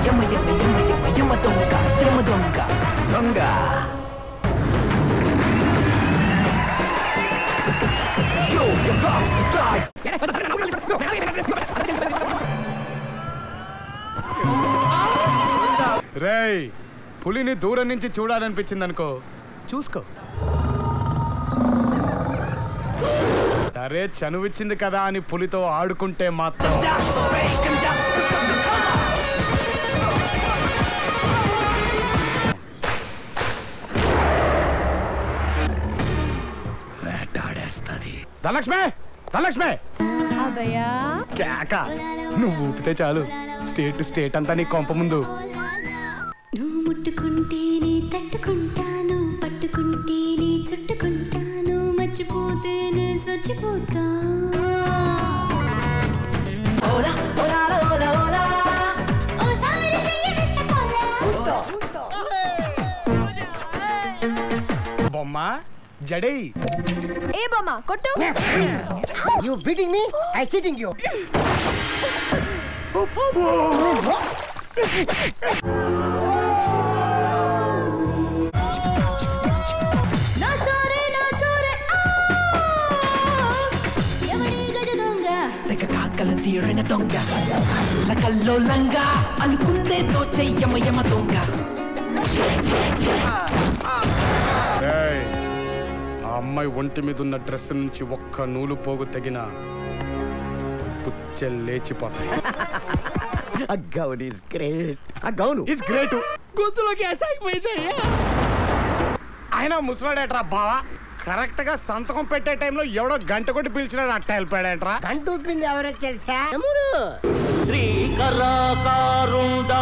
యమ యమ యమ యమ యమ దొంగ యమ దొంగ దొంగ Yo, you're about to die. రేయ్ పులిని దూరం నుంచి చూడాలనిపించింది అనుకో చూసుకో సరే చనువిచ్చింది కదా అని పులితో ఆడుకుంటే మాత్రం వేటాడేస్తుంది ధనలక్ష్మి ధనలక్ష్మి అబ్బయ్యా కేక నువ్వు ఊపితే చాలు స్టేట్ స్టేట్ అంతా నీ కొంప ముందు నువ్వు ముట్టుకుంటేనే తట్టుకుంటాను పట్టుకుంటేనే చుట్టుకుంటాను మర్చిపోతేనే చచ్చిపోతా ఓలా ఓలా ఓలా ఓలా ఓసారి చెయ్యనిస్తే పోరా బొమ్మ జడై ఏ బొమ్మ కొట్టు You beating me? I cheating you. నా చోరే ఎవడి గజ దొంగ తెగ కాకల తీరిన దొంగ లకల్లోలంగా అనుకుందే దోచే యమ యమ దొంగ రేయ్ ఆ అమ్మాయి ఒంటి మీద ఉన్న డ్రెస్ నుంచి ఒక్క నూలు పోగు తెగిన పుచ్చె లేచిపోతాయి A gown is great. A gown is great గొంతులోకి అసాగిపోయింది ఆయన ముసలాడేట్రా బావా కరెక్ట్ గా సంతకం పెట్టే టైంలో ఎవడో గంట కొట్టి పిలిచినాడు అట్ట వెళ్ళిపోయాడేట్రా కంటూపింది ఎవరో తెలుసా శ్రీకరాకారుండ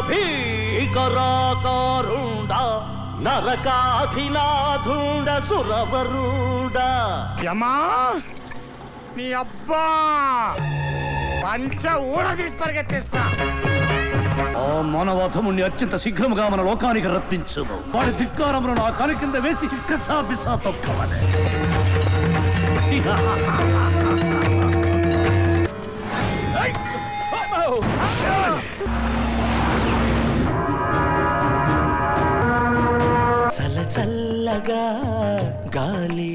భీకరాకారుండ నరకాధినాథుండ సురవరుండ యమా నీ అబ్బా పంచ ఊడ తీసి పరిగెత్తిస్తా ఆ మానవాధముణ్ణి అత్యంత శీఘ్రముగా మన లోకానికి రప్పించుము వాడి ధిక్కారమును నా కాలి కింద వేసి కసా బిసా తొక్కవలే చల్ల చల్లగా గాలి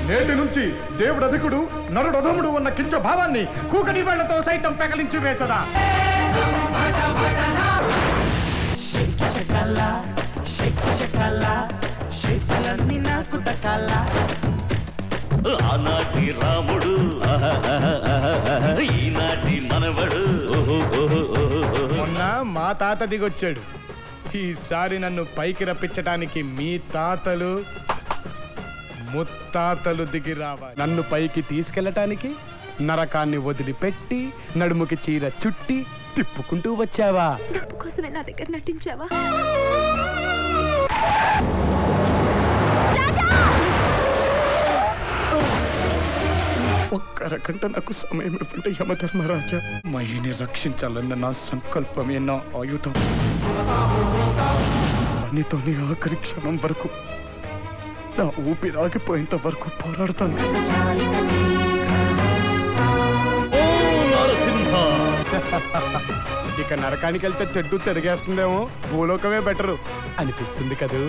నేటి నుంచి దేవుడు అధికుడు నరుడు అధముడు ఉన్న కించ భావాన్ని కూకటి వేళ్లతో సైతం పెకలించి వేసదా ఆనాటి రాముడు ఈనాటి మనవడు మొన్న మా తాత దిగొచ్చాడు ఈసారి నన్ను పైకి రప్పించడానికి మీ తాతలు ముత్తాతలు దిగి రావాలి నన్ను పైకి తీసుకెళ్ళటానికి నరకాన్ని వదిలిపెట్టి నడుముకి చీర చుట్టి తిప్పుకుంటూ వచ్చావా డబ్బు కోసమే నా దగ్గర నటించావా ఒక్క రకంట నాకు సమయం ఇవ్వండి యమధర్మరాజా మహిని రక్షించాలన్న నా సంకల్పమే నా ఆయుధం నీతోని ఆఖరి క్షణం వరకు నా ఊపిరి ఆగిపోయేంత వరకు పోరాడతాను ఇక నరకానికి వెళ్తే చెడ్డు తిరిగేస్తుందేమో భూలోకమే బెటరు అనిపిస్తుంది కదూ